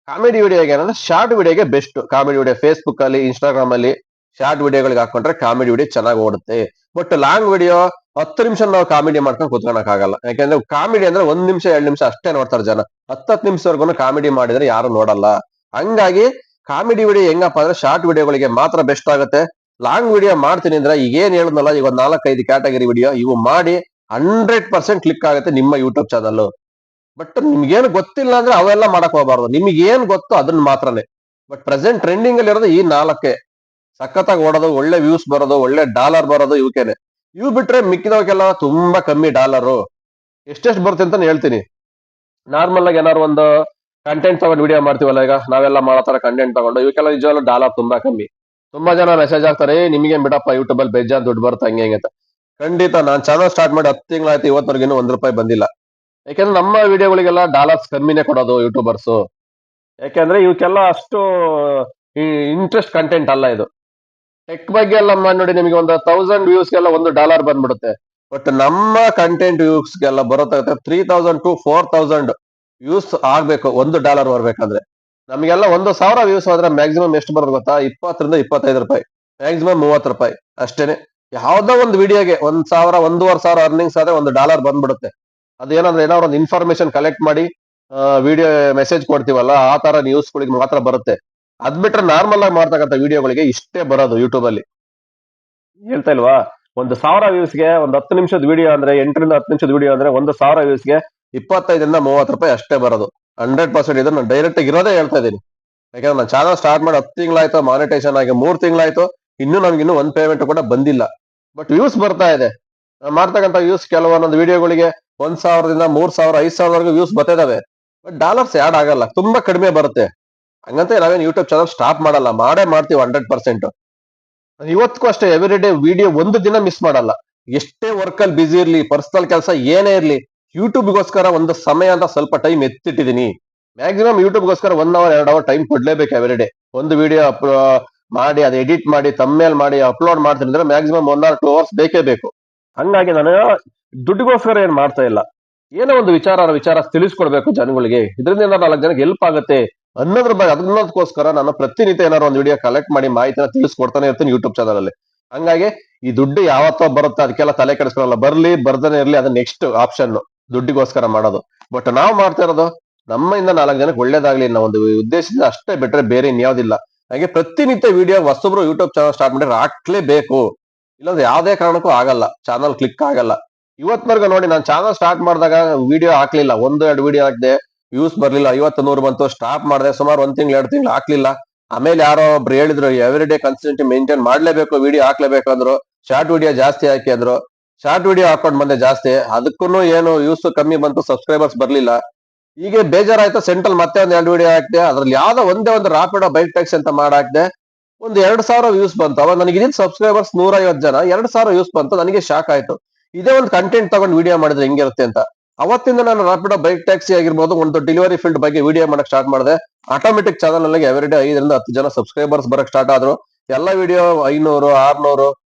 ಕಾಮಿಡಿ ವಿಡಿಯೋಗೆ ಏನಂದ್ರೆ ಶಾರ್ಟ್ ವಿಡಿಯೋಗೆ ಬೆಸ್ಟ್. ಕಾಮಿಡಿ ವಿಡಿಯೋ ಫೇಸ್ಬುಕ್ ಅಲ್ಲಿ, ಇನ್ಸ್ಟಾಗ್ರಾಮ್ ಅಲ್ಲಿ ಶಾರ್ಟ್ ವಿಡಿಯೋಗಳಿಗೆ ಹಾಕೊಂಡ್ರೆ ಕಾಮಿಡಿ ವಿಡಿಯೋ ಚೆನ್ನಾಗಿ ಓಡುತ್ತೆ. ಬಟ್ ಲಾಂಗ್ ವಿಡಿಯೋ 10 ನಿಮಿಷ ನಾವು ಕಾಮಿಡಿ ಮಾಡ್ಕೊಂಡು ಕೂತ್ಕೊಳಕ್ ಆಗಲ್ಲ. ಯಾಕಂದ್ರೆ ಕಾಮಿಡಿ ಅಂದ್ರೆ 1 ನಿಮಿಷ 2 ನಿಮಿಷ ಅಷ್ಟೇ ನೋಡ್ತಾರೆ ಜನ. 10 ನಿಮಿಷವರೆಗೂ ಕಾಮಿಡಿ ಮಾಡಿದ್ರೆ ಯಾರು ನೋಡಲ್ಲ. ಹಂಗಾಗಿ ಕಾಮಿಡಿ ವಿಡಿಯೋ ಹೆಂಗಪ್ಪ ಅಂದ್ರೆ ಶಾರ್ಟ್ ವಿಡಿಯೋಗಳಿಗೆ ಮಾತ್ರ ಬೆಸ್ಟ್ ಆಗುತ್ತೆ. ಲಾಂಗ್ ವಿಡಿಯೋ ಮಾಡ್ತೀನಿ ಅಂದ್ರೆ ಈಗ ಏನ್ ಹೇಳಿದ್ನಲ್ಲ, ಈಗ 4-5 ಕ್ಯಾಟಗರಿ ವಿಡಿಯೋ ಇವು ಮಾಡಿ 100% ಕ್ಲಿಕ್ ಆಗುತ್ತೆ ನಿಮ್ಮ ಯೂಟ್ಯೂಬ್ ಚಾನಲ್. ಬಟ್ ನಿಮ್ಗೇನು ಗೊತ್ತಿಲ್ಲ ಅಂದ್ರೆ ಅವೆಲ್ಲ ಮಾಡಕ್ ಹೋಗಬಾರ್ದು. ನಿಮ್ಗೆ ಏನ್ ಗೊತ್ತೋ ಅದನ್ನ ಮಾತ್ರನೇ. ಬಟ್ ಪ್ರೆಸೆಂಟ್ ಟ್ರೆಂಡಿಂಗ್ ಅಲ್ಲಿ ಇರೋದು ಈ 4. ಸಖತ್ತಾಗಿ ಓಡೋದು, ಒಳ್ಳೆ ವ್ಯೂಸ್ ಬರೋದು, ಒಳ್ಳೆ ಡಾಲರ್ ಬರೋದು ಇವಕ್ಕೇನೆ. ಇವು ಬಿಟ್ರೆ ಮಿಕ್ಕಿದವಕ್ಕೆಲ್ಲ ತುಂಬಾ ಕಮ್ಮಿ ಡಾಲರು. ಎಷ್ಟೆಷ್ಟು ಬರುತ್ತೆ ಅಂತ ಹೇಳ್ತೀನಿ. ನಾರ್ಮಲ್ ಆಗಿ ಏನಾದ್ರು ಒಂದು ಕಂಟೆಂಟ್ ತಗೊಂಡು ವಿಡಿಯೋ ಮಾಡ್ತೀವಲ್ಲ, ಈಗ ನಾವೆಲ್ಲ ಮಾಡೋ ತರ ಕಂಟೆಂಟ್ ತಗೊಂಡು ಇವಕ್ಕೆಲ್ಲ ನಿಜವಾಗ್ಲೂ ಡಾಲರ್ ತುಂಬಾ ಕಮ್ಮಿ. ತುಂಬಾ ಜನ ಮೆಸೇಜ್ ಆಗ್ತಾರೆ, ನಿಮಗೆ ಬಿಡಪ್ಪ ಯೂಟ್ಯೂಬ್ ಅಲ್ಲಿ ಬೇಜಾನ್ ದುಡ್ಡು ಬರುತ್ತೆ ಹಂಗೆ ಹಿಂಗೆ ಅಂತ. ಖಂಡಿತ ನಾನ್ ಚಾನಲ್ ಸ್ಟಾರ್ಟ್ ಮಾಡಿ 10 ತಿಂಗಳಾಯ್ತು, ಇವತ್ತವರೆಗಿನ್ನೂ ₹1 ಬಂದಿಲ್ಲ. ಯಾಕಂದ್ರೆ ನಮ್ಮ ವಿಡಿಯೋಗಳಿಗೆಲ್ಲ ಡಾಲರ್ಸ್ ಕಮ್ಮಿನೇ ಕೊಡೋದು ಯೂಟ್ಯೂಬರ್ಸ್. ಯಾಕಂದ್ರೆ ಇವಕ್ಕೆಲ್ಲ ಅಷ್ಟು ಇಂಟ್ರೆಸ್ಟ್ ಕಂಟೆಂಟ್ ಅಲ್ಲ ಇದು. ಟೆಕ್ ಬಗ್ಗೆ ಎಲ್ಲ ನೋಡಿ, ನಿಮಗೆ ಒಂದು 1000 ವ್ಯೂಸ್ಗೆಲ್ಲ $1 ಬಂದ್ಬಿಡುತ್ತೆ. ಬಟ್ ನಮ್ಮ ಕಂಟೆಂಟ್ ವ್ಯೂಸ್ಗೆಲ್ಲ ಬರುತ್ತೆ 3000 to 4000 ವ್ಯೂಸ್ ಆಗ್ಬೇಕು $1 ಬರ್ಬೇಕಂದ್ರೆ. ನಮಗೆಲ್ಲ 1,000 ವ್ಯೂಸ್ ಆದ್ರೆ ಮ್ಯಾಕ್ಸಿಮಮ್ ಎಷ್ಟು ಬರೋದು ಗೊತ್ತಾ? ₹20 ರಿಂದ ₹25, ಮ್ಯಾಕ್ಸಿಮಮ್ ₹30 ಅಷ್ಟೇನೆ. ಯಾವ್ದೋ ಒಂದು ವಿಡಿಯೋಗೆ 1,000 1,500 ಅರ್ನಿಂಗ್ಸ್ ಆದ್ರೆ $1 ಬಂದ್ಬಿಡುತ್ತೆ. ಅದೇನಂದ್ರೆ ಏನೋ ಒಂದು ಇನ್ಫಾರ್ಮೇಶನ್ ಕಲೆಕ್ಟ್ ಮಾಡಿ ವಿಡಿಯೋ ಮೆಸೇಜ್ ಕೊಡ್ತೀವಲ್ಲ, ಆ ತರ ನ್ಯೂಸ್ಗಳಿಗೆ ಮಾತ್ರ ಬರುತ್ತೆ. ಅದ್ ಬಿಟ್ರೆ ನಾರ್ಮಲ್ ಆಗಿ ಮಾಡ್ತಕ್ಕಂಥ ವಿಡಿಯೋಗಳಿಗೆ ಇಷ್ಟೇ ಬರೋದು ಯೂಟ್ಯೂಬ್ ಅಲ್ಲಿ. ಹೇಳ್ತಾ ಇಲ್ವಾ? 1,000 ವ್ಯೂಸ್ಗೆ ಒಂದು 10 ನಿಮಿಷದ ವಿಡಿಯೋ ಅಂದ್ರೆ, 8 ರಿಂದ 10 ನಿಮಿಷದ ವಿಡಿಯೋ ಅಂದ್ರೆ 1,000 ವ್ಯೂಸ್ಗೆ ₹25 ರಿಂದ ₹30 ಅಷ್ಟೇ ಬರೋದು. 100% ಇದನ್ನ ಡೈರೆಕ್ಟ್ ಇರೋದೇ ಹೇಳ್ತಾ ಇದೀನಿ. ಯಾಕಂದ್ರೆ ನಾನು ಚಾನಲ್ ಸ್ಟಾರ್ಟ್ ಮಾಡಿ 10 ತಿಂಗಳಾಯ್ತು, ಮಾನಿಟೈಸೇಷನ್ ಆಗಿ 3 ತಿಂಗಳಾಯ್ತು, ನನ್ಗೆ ಒಂದ್ ಪೇಮೆಂಟ್ ಕೂಡ ಬಂದಿಲ್ಲ. ಬಟ್ ವ್ಯೂಸ್ ಬರ್ತಾ ಇದೆ. ನಾನ್ ಮಾಡ್ತಕ್ಕಂಥ ವ್ಯೂಸ್ ಕೆಲವೊಂದೊಂದು ವಿಡಿಯೋಗಳಿಗೆ 1,000 ರಿಂದ 3,000 5,000 ವ್ಯೂಸ್ ಬರ್ತಿದಾವೆ. ಬಟ್ ಡಾಲರ್ಸ್ ಆಡ್ ಆಗಲ್ಲ, ತುಂಬಾ ಕಡಿಮೆ ಬರುತ್ತೆ. ಹಂಗಂತ ನಾವೇನು ಯೂಟ್ಯೂಬ್ ಚಾನಲ್ ಸ್ಟಾಪ್ ಮಾಡಲ್ಲ, ಮಾಡೇ ಮಾಡ್ತೀವಿ 100%. ಇವತ್ತಿಗೂ ಅಷ್ಟೇ ಎವ್ರಿ ಡೇ ವಿಡಿಯೋ ಒಂದು ದಿನ ಮಿಸ್ ಮಾಡಲ್ಲ. ಎಷ್ಟೇ ವರ್ಕ್ ಅಲ್ಲಿ ಬಿಸಿ ಇರ್ಲಿ, ಪರ್ಸನಲ್ ಕೆಲಸ ಏನೇ ಇರ್ಲಿ, ಯೂಟ್ಯೂಬ್ಗೋಸ್ಕರ ಒಂದು ಸಮಯ ಅಂತ ಸ್ವಲ್ಪ ಟೈಮ್ ಎತ್ತಿಟ್ಟಿದೀನಿ. ಮ್ಯಾಕ್ಸಿಮಮ್ ಯೂಟ್ಯೂಬ್ಗೋಸ್ಕರ 1 ಅವರ್ 2 ಅವರ್ ಟೈಮ್ ಕೊಡ್ಲೇಬೇಕು ಎವ್ರಿ ಡೇ. ಒಂದು ವಿಡಿಯೋ ಮಾಡಿ, ಅದು ಎಡಿಟ್ ಮಾಡಿ, ತಮ್ಮೇಲ್ ಮಾಡಿ ಅಪ್ಲೋಡ್ ಮಾಡ್ತೀನಿ ಅಂದ್ರೆ ಮ್ಯಾಕ್ಸಿಮಮ್ 1 or 2 ಅವರ್ಸ್ ಬೇಕೇ ಬೇಕು. ಹಂಗಾಗಿ ನಾನು ದುಡ್ಡಿಗೋಸ್ಕರ ಏನ್ ಮಾಡ್ತಾ ಇಲ್ಲ. ಏನೋ ಒಂದು ವಿಚಾರ ತಿಳಿಸ್ಕೊಡ್ಬೇಕು ಜನಗಳಿಗೆ, ಇದರಿಂದ 4 ಜನಕ್ಕೆ ಹೆಲ್ಪ್ ಆಗುತ್ತೆ ಅನ್ನೋದಕ್ಕೋಸ್ಕರ ನಾನು ಪ್ರತಿನಿತ್ಯ ಏನಾದ್ರು ಒಂದು ವಿಡಿಯೋ ಕಲೆಕ್ಟ್ ಮಾಡಿ ಮಾಹಿತಿನ ತಿಳಿಸ್ಕೊಡ್ತಾನೆ ಇರ್ತೀನಿ ಯೂಟ್ಯೂಬ್ ಚಾನಲ್ ಅಲ್ಲಿ. ಹಂಗಾಗಿ ಈ ದುಡ್ಡು ಯಾವತ್ತೋ ಬರುತ್ತೆ ಅದಕ್ಕೆಲ್ಲ ತಲೆ ಕೆಡಿಸ್ಕೊಳ್ಳಲ್ಲ. ಬರ್ಲಿ ಬರ್ದನೇ ಇರ್ಲಿ, ಅದು ನೆಕ್ಸ್ಟ್ ಆಪ್ಷನ್ ದುಡ್ಡಿಗೋಸ್ಕರ ಮಾಡೋದು. ಬಟ್ ನಾವು ಮಾಡ್ತಾ ಇರೋದು ನಮ್ಮಿಂದ 4 ಜನಕ್ಕೆ ಒಳ್ಳೇದಾಗ್ಲಿ ಅನ್ನೋ ಒಂದು ಉದ್ದೇಶದಿಂದ ಅಷ್ಟೇ, ಬಿಟ್ರೆ ಬೇರೆ ಇನ್ಯಾವುದಿಲ್ಲ. ಹಾಗೆ ಪ್ರತಿನಿತ್ಯ ವಿಡಿಯೋ ಹೊಸಬ್ರು ಯೂಟ್ಯೂಬ್ ಚಾನಲ್ ಸ್ಟಾರ್ಟ್ ಮಾಡಿದ್ರೆ ಹಾಕ್ಲೇಬೇಕು, ಇಲ್ಲಾಂದ್ರೆ ಯಾವ್ದೇ ಕಾರಣಕ್ಕೂ ಆಗಲ್ಲ, ಚಾನಲ್ ಕ್ಲಿಕ್ ಆಗಲ್ಲ. ಇವತ್ವರೆಗೂ ನೋಡಿ, ನಾನು ಚಾನಲ್ ಸ್ಟಾರ್ಟ್ ಮಾಡಿದಾಗ ವಿಡಿಯೋ ಹಾಕ್ಲಿಲ್ಲ, 1-2 ವಿಡಿಯೋ ಹಾಕಿದೆ, ವ್ಯೂಸ್ ಬರ್ಲಿಲ್ಲ, 50-100 ಬಂತು, ಸ್ಟಾಪ್ ಮಾಡಿದೆ. ಸುಮಾರು 1 ತಿಂಗಳು 2 ತಿಂಗಳು ಹಾಕ್ಲಿಲ್ಲ. ಆಮೇಲೆ ಯಾರೋ ಒಬ್ರು ಹೇಳಿದ್ರು, ಎವ್ರಿ ಡೇ ಕನ್ಸಿಸ್ಟೆಂಟ್ ಮೇಂಟೈನ್ ಮಾಡ್ಲೇಬೇಕು, ವಿಡಿಯೋ ಹಾಕ್ಲೇಬೇಕು ಅಂದ್ರು. ಶಾರ್ಟ್ ವಿಡಿಯೋ ಜಾಸ್ತಿ ಹಾಕಿ ಅಂದ್ರು. ಶಾರ್ಟ್ ವಿಡಿಯೋ ಹಾಕೊಂಡ್ ಬಂದೆ ಜಾಸ್ತಿ, ಅದಕ್ಕೂ ಏನು ವ್ಯೂಸ್ ಕಮ್ಮಿ ಬಂತು, ಸಬ್ಸ್ಕ್ರೈಬರ್ಸ್ ಬರ್ಲಿಲ್ಲ. ಹೀಗೆ ಬೇಜಾರಾಯ್ತು, ಸೆಂಟ್ರಲ್ ಮತ್ತೆ ಒಂದ್ 2 ವಿಡಿಯೋ ಹಾಕ್ದೆ. ಅದ್ರಲ್ಲಿ ಯಾವ್ದೋ ಒಂದೇ ಒಂದು ರಾಪಿಡೋ ಬೈಕ್ ಟ್ಯಾಕ್ಸಿ ಅಂತ ಮಾಡಾಕ್ದೆ, ಒಂದು 2,000 ವ್ಯೂಸ್ ಬಂತು. ಅವಾಗ ನನಗೆ ಇದಿದ್ ಸಬ್ಸ್ಕ್ರೈಬರ್ಸ್ 150 ಜನ, 2,000 ವ್ಯೂಸ್ ಬಂತು. ನನಗೆ ಶಾಕ್ ಆಯ್ತು, ಇದೇ ಒಂದು ಕಂಟೆಂಟ್ ತಗೊಂಡು ವಿಡಿಯೋ ಮಾಡಿದ್ರೆ ಹೆಂಗಿರುತ್ತೆ ಅಂತ. ಅವತ್ತಿಂದ ನಾನು ರಾಪಿಡೋ ಬೈಕ್ ಟ್ಯಾಕ್ಸಿ ಆಗಿರ್ಬೋದು, ಒಂದು ಡೆಲಿವರಿ ಫೀಲ್ಡ್ ಬಗ್ಗೆ ವಿಡಿಯೋ ಮಾಡಕ್ ಸ್ಟಾರ್ಟ್ ಮಾಡಿದೆ. ಆಟೋಮೆಟಿಕ್ ಚಾನಲ್ ನಲ್ಲಿ ಎವ್ರಿ ಡೇ 5-10 ಜನ ಸಬ್ಸ್ಕ್ರೈಬರ್ಸ್ ಬರಕ್ ಸ್ಟಾರ್ಟ್ ಆದ್ರು. ಎಲ್ಲ ವಿಡಿಯೋ 500, 600,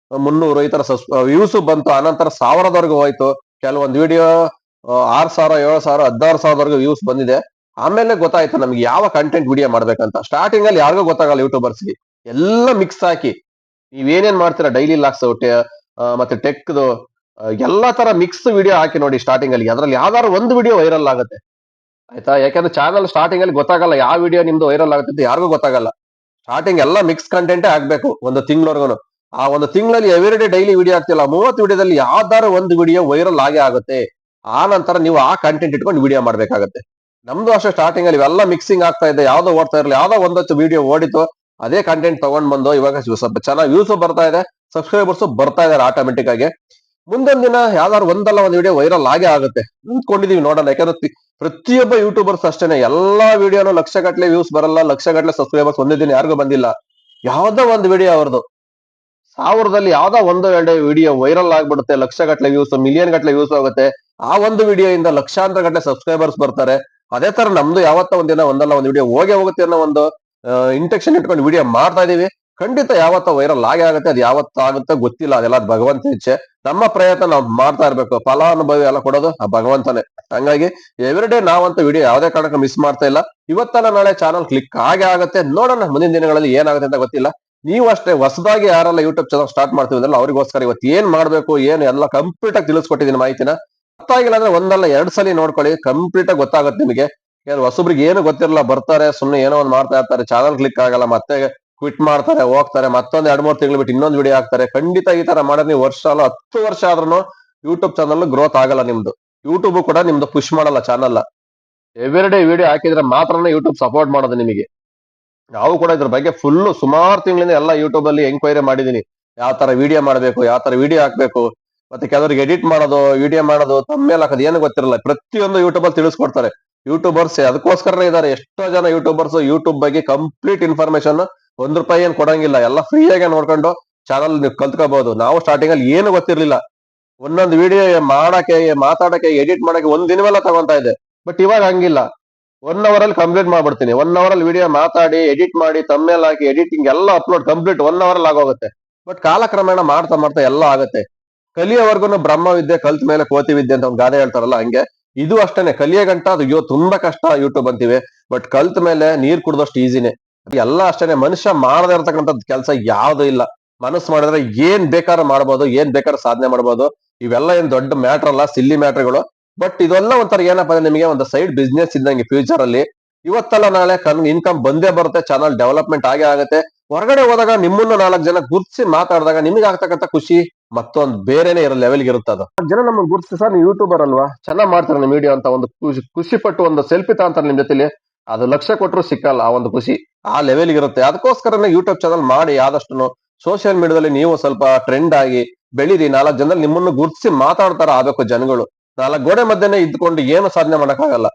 300 ಈ ತರ ವ್ಯೂಸ್ ಬಂತು. ಆನಂತರ 1,000ದವರೆಗೂ ಹೋಯ್ತು. ಕೆಲವೊಂದು ವಿಡಿಯೋ 6,000, 7,000, 16,000ವರೆಗೂ ವ್ಯೂಸ್ ಬಂದಿದೆ. ಆಮೇಲೆ ಗೊತ್ತಾಯ್ತು ನಮ್ಗೆ ಯಾವ ಕಂಟೆಂಟ್ ವಿಡಿಯೋ ಮಾಡ್ಬೇಕಂತ. ಸ್ಟಾರ್ಟಿಂಗ್ ಅಲ್ಲಿ ಯಾರಿಗೂ ಗೊತ್ತಾಗಲ್ಲ ಯೂಟ್ಯೂಬರ್ಸ್ಗೆ. ಎಲ್ಲ ಮಿಕ್ಸ್ ಹಾಕಿ ನೀವೇನೇನ್ ಮಾಡ್ತೀರಾ, ಡೈಲಿ ಲಾಕ್ಸ್ ಮತ್ತೆ ಟೆಕ್ದು ಎಲ್ಲಾ ತರ ಮಿಕ್ಸ್ ವಿಡಿಯೋ ಹಾಕಿ ನೋಡಿ ಸ್ಟಾರ್ಟಿಂಗ್ ಅಲ್ಲಿ. ಅದ್ರಲ್ಲಿ ಯಾವ್ದಾದ್ರು ಒಂದು ವಿಡಿಯೋ ವೈರಲ್ ಆಗುತ್ತೆ, ಆಯ್ತಾ? ಯಾಕಂದ್ರೆ ಚಾನಲ್ ಸ್ಟಾರ್ಟಿಂಗ್ ಅಲ್ಲಿ ಗೊತ್ತಾಗಲ್ಲ ಯಾವ ವಿಡಿಯೋ ನಿಮ್ದು ವೈರಲ್ ಆಗುತ್ತೆ ಅಂತ, ಯಾರಿಗೂ ಗೊತ್ತಾಗಲ್ಲ. ಸ್ಟಾರ್ಟಿಂಗ್ ಎಲ್ಲ ಮಿಕ್ಸ್ ಕಂಟೆಂಟೇ ಆಗ್ಬೇಕು ಒಂದು ತಿಂಗಳವರೆಗೂ. ಆ ಒಂದು ತಿಂಗಳಲ್ಲಿ ಎವ್ರಿ ಡೇ ಡೈಲಿ ವಿಡಿಯೋ ಆಗ್ತಿಲ್ಲ, 30 ವಿಡಿಯೋದಲ್ಲಿ ಯಾವ್ದಾರು ಒಂದು ವಿಡಿಯೋ ವೈರಲ್ ಆಗೇ ಆಗುತ್ತೆ. ಆ ನಂತರ ನೀವು ಆ ಕಂಟೆಂಟ್ ಇಟ್ಕೊಂಡು ವಿಡಿಯೋ ಮಾಡ್ಬೇಕಾಗತ್ತೆ. ನಮ್ದು ಅಷ್ಟೇ, ಸ್ಟಾರ್ಟಿಂಗ್ ಅಲ್ಲಿ ಇವೆಲ್ಲ ಮಿಕ್ಸಿಂಗ್ ಆಗ್ತಾ ಇದೆ, ಯಾವ್ದೋ ಓಡ್ತಾ ಇರಲಿಲ್ಲ. ಯಾವ್ದೋ ಒಂದೊತ್ತು ವಿಡಿಯೋ ಓಡಿತು, ಅದೇ ಕಂಟೆಂಟ್ ತಗೊಂಡ್ ಬಂದು ಇವಾಗ ಸ್ವಲ್ಪ ಚೆನ್ನಾಗಿ ವ್ಯೂಸ್ ಬರ್ತಾ ಇದೆ, ಸಬ್ಸ್ಕ್ರೈಬರ್ಸ್ ಬರ್ತಾ ಇದಾರೆ ಆಟೋಮೆಟಿಕ್ ಆಗಿ. ಮುಂದೊಂದ್ ದಿನ ಯಾವ್ದಾದ್ರು ಒಂದಲ್ಲ ಒಂದು ವಿಡಿಯೋ ವೈರಲ್ ಆಗೇ ಆಗುತ್ತೆ, ನಿಂತ್ಕೊಂಡಿದೀವಿ ನೋಡೋಣ. ಯಾಕಂದ್ರೆ ಪ್ರತಿಯೊಬ್ಬ ಯೂಟ್ಯೂಬರ್ಸ್ ಅಷ್ಟೇನೆ, ಎಲ್ಲಾ ವಿಡಿಯೋನು ಲಕ್ಷಗಟ್ಲೆ ವ್ಯೂಸ್ ಬರಲ್ಲ, ಲಕ್ಷಗಟ್ಲೆ ಸಬ್ಸ್ಕ್ರೈಬರ್ಸ್ ಒಂದೇ ದಿನ ಯಾರಿಗೂ ಬಂದಿಲ್ಲ. ಯಾವ್ದೋ ಒಂದು ವಿಡಿಯೋ ಅವ್ರದ್ದು 1000ದಲ್ಲಿ ಯಾವ್ದೋ 1-2 ವಿಡಿಯೋ ವೈರಲ್ ಆಗ್ಬಿಡುತ್ತೆ, ಲಕ್ಷಗಟ್ಲೆ ವ್ಯೂಸ್, ಮಿಲಿಯನ್ ಗಟ್ಲೆ ವ್ಯೂಸ್ ಆಗುತ್ತೆ. ಆ ಒಂದು ವಿಡಿಯೋ ಇಂದ ಲಕ್ಷಾಂತರ ಗಟ್ಲೆ ಸಬ್ಸ್ಕ್ರೈಬರ್ಸ್ ಬರ್ತಾರೆ. ಅದೇ ತರ ನಮ್ದು ಯಾವತ್ತೋ ಒಂದಿನ ಒಂದಲ್ಲ ಒಂದು ವಿಡಿಯೋ ಹೋಗೇ ಹೋಗುತ್ತೆ ಅನ್ನೋ ಒಂದು ಇಂಟೆನ್ಷನ್ ಇಟ್ಕೊಂಡು ವಿಡಿಯೋ ಮಾಡ್ತಾ ಇದೀವಿ. ಖಂಡಿತ ಯಾವತ್ತೋ ವೈರಲ್ ಆಗೇ ಆಗುತ್ತೆ. ಅದು ಯಾವತ್ತೋ ಆಗುತ್ತೆ ಗೊತ್ತಿಲ್ಲ, ಅದೆಲ್ಲ ಭಗವಂತ ಇಚ್ಛೆ. ನಮ್ಮ ಪ್ರಯತ್ನ ನಾವು ಮಾಡ್ತಾ ಇರ್ಬೇಕು. ಫಲಾನುಭವಿ ಎಲ್ಲ ಕೊಡೋದು ಆ ಭಗವಂತನೇ. ಹಂಗಾಗಿ ಎವ್ರಿ ಡೇ ನಾವಂತೂ ವಿಡಿಯೋ ಯಾವ್ದೇ ಕಾರಣಕ್ಕೂ ಮಿಸ್ ಮಾಡ್ತಾ ಇಲ್ಲ. ಇವತ್ತಲ್ಲ ನಾಳೆ ಚಾನಲ್ ಕ್ಲಿಕ್ ಆಗೇ ಆಗುತ್ತೆ. ನೋಡೋಣ ಮುಂದಿನ ದಿನಗಳಲ್ಲಿ ಏನಾಗುತ್ತೆ ಅಂತ ಗೊತ್ತಿಲ್ಲ. ನೀವು ಅಷ್ಟೇ, ಹೊಸದಾಗಿ ಯಾರೆಲ್ಲ ಯೂಟ್ಯೂಬ್ ಚಾನಲ್ ಸ್ಟಾರ್ಟ್ ಮಾಡ್ತೀವಿ ಅಂದ್ರೆ ಅವರಿಗೋಸ್ಕರ ಇವತ್ತು ಏನ್ ಮಾಡ್ಬೇಕು, ಏನು ಎಲ್ಲ ಕಂಪ್ಲೀಟ್ ಆಗಿ ತಿಳಿಸ್ಕೊಟ್ಟಿದ್ದೀನಿ ಮಾಹಿತಿನ. ಅರ್ಥ ಆಗಿಲ್ಲ ಅಂದ್ರೆ ಒಂದಲ್ಲ 2 ಸಲ ನೋಡ್ಕೊಳ್ಳಿ, ಕಂಪ್ಲೀಟ್ ಆಗಿ ಗೊತ್ತಾಗುತ್ತೆ ನಿಮಗೆ. ಹೊಸಬ್ರಿಗೆ ಏನು ಗೊತ್ತಿರಲ್ಲ, ಬರ್ತಾರೆ ಸುಮ್ಮನೆ ಏನೋ ಒಂದು ಮಾಡ್ತಾ ಇರ್ತಾರೆ, ಚಾನಲ್ ಕ್ಲಿಕ್ ಆಗಲ್ಲ, ಮತ್ತೆ ಕ್ವಿಟ್ ಮಾಡ್ತಾರೆ, ಹೋಗ್ತಾರೆ, ಮತ್ತೊಂದು 2-3 ತಿಂಗಳು ಬಿಟ್ಟು ಇನ್ನೊಂದು ವಿಡಿಯೋ ಹಾಕ್ತಾರೆ. ಖಂಡಿತ ಈ ತರ ಮಾಡಿದ್ರೆ ನೀವು ವರ್ಷ ಅಲ್ಲ 10 ವರ್ಷ ಆದ್ರೂ ಯೂಟ್ಯೂಬ್ ಚಾನಲ್ ಗ್ರೋತ್ ಆಗಲ್ಲ ನಿಮ್ದು. ಯೂಟ್ಯೂಬ್ ಕೂಡ ನಿಮ್ದು ಪುಷ್ ಮಾಡಲ್ಲ ಚಾನಲ್. ಎವ್ರಿ ಡೇ ವಿಡಿಯೋ ಹಾಕಿದ್ರೆ ಮಾತ್ರನೇ ಯೂಟ್ಯೂಬ್ ಸಪೋರ್ಟ್ ಮಾಡೋದು ನಿಮಗೆ. ನಾವು ಕೂಡ ಇದ್ರ ಬಗ್ಗೆ ಫುಲ್ ಸುಮಾರು ತಿಂಗಳಿಂದ ಎಲ್ಲ ಯೂಟ್ಯೂಬ್ ಅಲ್ಲಿ ಎಂಕ್ವೈರಿ ಮಾಡಿದೀನಿ. ಯಾವ ತರ ವಿಡಿಯೋ ಮಾಡ್ಬೇಕು, ಯಾವ ತರ ವಿಡಿಯೋ ಹಾಕ್ಬೇಕು, ಮತ್ತೆ ಕೆಲವರಿಗೆ ಎಡಿಟ್ ಮಾಡೋದು, ವಿಡಿಯೋ ಮಾಡೋದು, ತಮ್ಮೇಲ್ ಹಾಕೋದು ಏನು ಗೊತ್ತಿರಲ್ಲ. ಪ್ರತಿಯೊಂದು ಯೂಟ್ಯೂಬ್ ಅಲ್ಲಿ ತಿಳಿಸ್ಕೊಡ್ತಾರೆ. ಯೂಟ್ಯೂಬರ್ಸ್ ಅದಕ್ಕೋಸ್ಕರನೇ ಇದಾರೆ. ಎಷ್ಟೋ ಜನ ಯೂಟ್ಯೂಬರ್ಸ್ ಯೂಟ್ಯೂಬ್ ಬಗ್ಗೆ ಕಂಪ್ಲೀಟ್ ಇನ್ಫಾರ್ಮೇಶನ್ ₹1 ಏನ್ ಕೊಡಂಗಿಲ್ಲ, ಎಲ್ಲ ಫ್ರೀಯಾಗೆ ನೋಡ್ಕೊಂಡು ಚಾನಲ್ ನೀವು ಕಲ್ತ್ಕೋಬಹುದು. ನಾವು ಸ್ಟಾರ್ಟಿಂಗ್ ಅಲ್ಲಿ ಏನು ಗೊತ್ತಿರ್ಲಿಲ್ಲ, ಒಂದೊಂದು ವಿಡಿಯೋ ಮಾಡಕ್ಕೆ, ಮಾತಾಡಕ್ಕೆ, ಎಡಿಟ್ ಮಾಡಕ್ಕೆ ಒಂದ್ ದಿನವೆಲ್ಲ ತಗೊಂತಾ ಇದೆ. ಬಟ್ ಇವಾಗ ಹಂಗಿಲ್ಲ, 1 ಅವರ್ ಅಲ್ಲಿ ಕಂಪ್ಲೀಟ್ ಮಾಡ್ಬಿಡ್ತೀನಿ. 1 ಅವರ್ ಅಲ್ಲಿ ವಿಡಿಯೋ ಮಾತಾಡಿ, ಎಡಿಟ್ ಮಾಡಿ, ತಮ್ಮೇಲ್ ಹಾಕಿ, ಎಡಿಟಿಂಗ್ ಎಲ್ಲ ಅಪ್ಲೋಡ್ ಕಂಪ್ಲೀಟ್ 1 ಅವರ್ ಅಲ್ಲಿ ಆಗೋಗುತ್ತೆ. ಬಟ್ ಕಾಲಕ್ರಮೇಣ ಮಾಡ್ತಾ ಮಾಡ್ತಾ ಎಲ್ಲ ಆಗುತ್ತೆ. ಕಲಿಯೋವರ್ಗುನು ಬ್ರಹ್ಮ ವಿದ್ಯೆ ಕಲ್ತ ಮೇಲೆ ಕೋತಿ ವಿದ್ಯೆ ಅಂತ ಒಂದು ಗಾದೆ ಹೇಳ್ತಾರಲ್ಲ, ಹಂಗೆ ಇದು ಅಷ್ಟೇನೆ. ಕಲಿಯ ಗಂಟ ಅದು ತುಂಬಾ ಕಷ್ಟ ಯೂಟ್ಯೂಬ್ ಅಂತೀವಿ, ಬಟ್ ಕಲ್ತ ಮೇಲೆ ನೀರ್ ಕುಡ್ದಷ್ಟು ಈಸಿನೇ. ಎಲ್ಲ ಅಷ್ಟೇನೆ. ಮನುಷ್ಯ ಮಾಡದೇ ಇರತಕ್ಕಂಥದ್ದು ಕೆಲಸ ಯಾವ್ದು ಇಲ್ಲ. ಮನಸ್ಸು ಮಾಡಿದ್ರೆ ಏನ್ ಬೇಕಾದ್ರೂ ಮಾಡ್ಬೋದು, ಏನ್ ಬೇಕಾದ್ರೂ ಸಾಧನೆ ಮಾಡ್ಬೋದು. ಇವೆಲ್ಲ ಏನ್ ದೊಡ್ಡ ಮ್ಯಾಟರ್ ಅಲ್ಲ, ಸಿಲ್ಲಿ ಮ್ಯಾಟರ್ಗಳು. ಬಟ್ ಇದೆಲ್ಲ ಒಂಥರ ಏನಪ್ಪಾ ಅಂದ್ರೆ ನಿಮಗೆ ಒಂದು ಸೈಡ್ ಬಿಸ್ನೆಸ್ ಇದ್ದಂಗೆ ಫ್ಯೂಚರ್ ಅಲ್ಲಿ. ಇವತ್ತಲ್ಲ ನಾಳೆ ಇನ್ಕಮ್ ಬಂದೇ ಬರುತ್ತೆ, ಚಾನಲ್ ಡೆವಲಪ್ಮೆಂಟ್ ಆಗೇ ಆಗುತ್ತೆ. ಹೊರಗಡೆ ಹೋದಾಗ ನಿಮ್ಮನ್ನ 4 ಜನ ಗುರ್ತಿಸಿ ಮಾತಾಡಿದಾಗ ನಿಮಗೆ ಆಗ್ತಕ್ಕಂಥ ಖುಷಿ ಮತ್ತೊಂದು ಬೇರೆನೆ ಇರೋ ಲೆವೆಲ್ಗೆ ಇರುತ್ತೆ. ಅದು ಜನ ನಮ್ಮನ್ನು ಗುರ್ತಿಸಿ, ಸರ್ ನೀವು ಯೂಟ್ಯೂಬರ್ ಅಲ್ವಾ, ಚೆನ್ನಾಗ್ ಮಾಡ್ತಾರೆ ನಿಮ್ಮ ವಿಡಿಯೋ ಅಂತ ಒಂದು ಖುಷಿ ಪಟ್ಟು ಒಂದು ಸೆಲ್ಫಿ ತಗೊಂತಾರೆ ನಿಮ್ ಜೊತೆಲಿ. ಅದು ಲಕ್ಷ ಕೊಟ್ಟರು ಸಿಕ್ಕಲ್ಲ ಆ ಒಂದು ಖುಷಿ, ಆ ಲೆವೆಲ್ಗೆ ಇರುತ್ತೆ. ಅದಕ್ಕೋಸ್ಕರನೇ ಯೂಟ್ಯೂಬ್ ಚಾನಲ್ ಮಾಡಿ ಆದಷ್ಟು ಸೋಷಿಯಲ್ ಮೀಡಿಯಾದಲ್ಲಿ ನೀವು ಸ್ವಲ್ಪ ಟ್ರೆಂಡ್ ಆಗಿ ಬೆಳೀರಿ. 4 ಜನದಲ್ಲಿ ನಿಮ್ಮನ್ನು ಗುರ್ತಿಸಿ ಮಾತಾಡ್ತಾರ ಆಗ್ಬೇಕು ಜನಗಳು. 4 ಗೋಡೆ ಮಧ್ಯೆನೆ ಇದ್ಕೊಂಡು ಏನು ಸಾಧನೆ ಮಾಡಕ್ಕಾಗಲ್ಲ.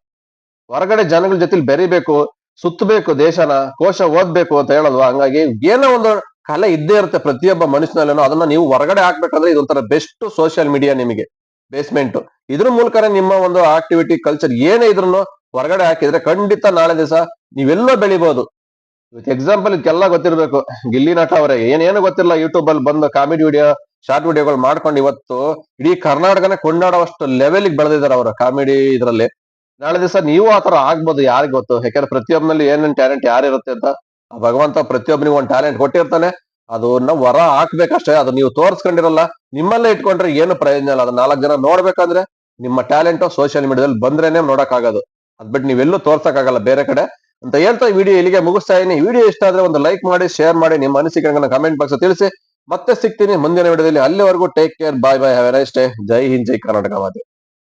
ಹೊರಗಡೆ ಜನಗಳ ಜೊತೆಲಿ ಬೆರಿಬೇಕು, ಸುತ್ತಬೇಕು, ದೇಶನ ಕೋಶ ಓದ್ಬೇಕು ಅಂತ ಹೇಳಲ್ವಾ. ಹಂಗಾಗಿ ಏನೋ ಒಂದು ಕಲೆ ಇದ್ದೇ ಇರುತ್ತೆ ಪ್ರತಿಯೊಬ್ಬ ಮನುಷ್ಯನಲ್ಲೇನೋ. ಅದನ್ನ ನೀವು ಹೊರಗಡೆ ಹಾಕ್ಬೇಕಂದ್ರೆ ಇದೊಂಥರ ಬೆಸ್ಟ್ ಸೋಷಿಯಲ್ ಮೀಡಿಯಾ ನಿಮಗೆ ಬೇಸ್ಮೆಂಟ್. ಇದ್ರ ಮೂಲಕನೇ ನಿಮ್ಮ ಒಂದು ಆಕ್ಟಿವಿಟಿ, ಕಲ್ಚರ್ ಏನೇ ಇದ್ರು ಹೊರಗಡೆ ಹಾಕಿದ್ರೆ ಖಂಡಿತ ನಾಳೆ ದಿವಸ ನೀವೆಲ್ಲೋ ಬೆಳಿಬಹುದು. ಎಕ್ಸಾಂಪಲ್ ಇದಕ್ಕೆಲ್ಲ ಗೊತ್ತಿರ್ಬೇಕು. ಗಿಲ್ಲಿ ನಟ ಅವರೇ ಏನೇನು ಗೊತ್ತಿಲ್ಲ, ಯೂಟ್ಯೂಬ್ ಅಲ್ಲಿ ಬಂದು ಕಾಮಿಡಿ ವಿಡಿಯೋ, ಶಾರ್ಟ್ ವಿಡಿಯೋಗಳು ಮಾಡ್ಕೊಂಡು ಇವತ್ತು ಇಡೀ ಕರ್ನಾಟಕನೇ ಕೊಂಡಾಡುವಷ್ಟು ಲೆವೆಲ್ಗೆ ಬೆಳೆದಿದ್ದಾರೆ ಅವರ ಕಾಮಿಡಿ ಇದ್ರಲ್ಲಿ. ನಾಳೆ ದಿವಸ ನೀವು ಆತರ ಆಗ್ಬೋದು, ಯಾರಿಗ್ ಗೊತ್ತು. ಯಾಕಂದ್ರೆ ಪ್ರತಿಯೊಬ್ಬನಲ್ಲಿ ಏನೇನ್ ಟ್ಯಾಲೆಂಟ್ ಯಾರಿರುತ್ತೆ ಅಂತ ಆ ಭಗವಂತ ಪ್ರತಿಯೊಬ್ಬನಿಗೆ ಒಂದು ಟ್ಯಾಲೆಂಟ್ ಕೊಟ್ಟಿರ್ತಾನೆ. ಅದನ್ನ ಹೊರ ಹಾಕ್ಬೇಕಷ್ಟೇ. ಅದು ನೀವು ತೋರ್ಸ್ಕೊಂಡಿರಲ್ಲ, ನಿಮ್ಮಲ್ಲೇ ಇಟ್ಕೊಂಡ್ರೆ ಏನು ಪ್ರಯೋಜನ ಇಲ್ಲ. ಅದು 4 ಜನ ನೋಡ್ಬೇಕಂದ್ರೆ ನಿಮ್ಮ ಟ್ಯಾಲೆಂಟ್ ಸೋಷಿಯಲ್ ಮೀಡಿಯಾದಲ್ಲಿ ಬಂದ್ರೇನೆ ನೋಡಕ್ ಆಗೋದು. ಅದ್ಬಿಟ್ಟು ನೀವೆಲ್ಲೂ ತೋರ್ಸಕ್ ಆಗಲ್ಲ ಬೇರೆ ಕಡೆ ಅಂತ ಹೇಳ್ತಾ ವಿಡಿಯೋ ಇಲ್ಲಿಗೆ ಮುಗಿಸ್ತಾ ಇದೀನಿ. ವಿಡಿಯೋ ಇಷ್ಟ ಆದ್ರೆ ಒಂದು ಲೈಕ್ ಮಾಡಿ, ಶೇರ್ ಮಾಡಿ, ನಿಮ್ಮ ಅನಿಸಿಕೆಗಳನ್ನ ಕಮೆಂಟ್ ಬಾಕ್ಸ್ ತಿಳಿಸಿ. ಮತ್ತೆ ಸಿಗ್ತೀನಿ ಮುಂದಿನ ವಿಡಿಯೋದಲ್ಲಿ. ಅಲ್ಲಿವರೆಗೂ take care, bye bye, have a nice day. ಜೈ ಹಿಂದ್, ಜೈ ಕರ್ನಾಟಕ ಮಾತೆ.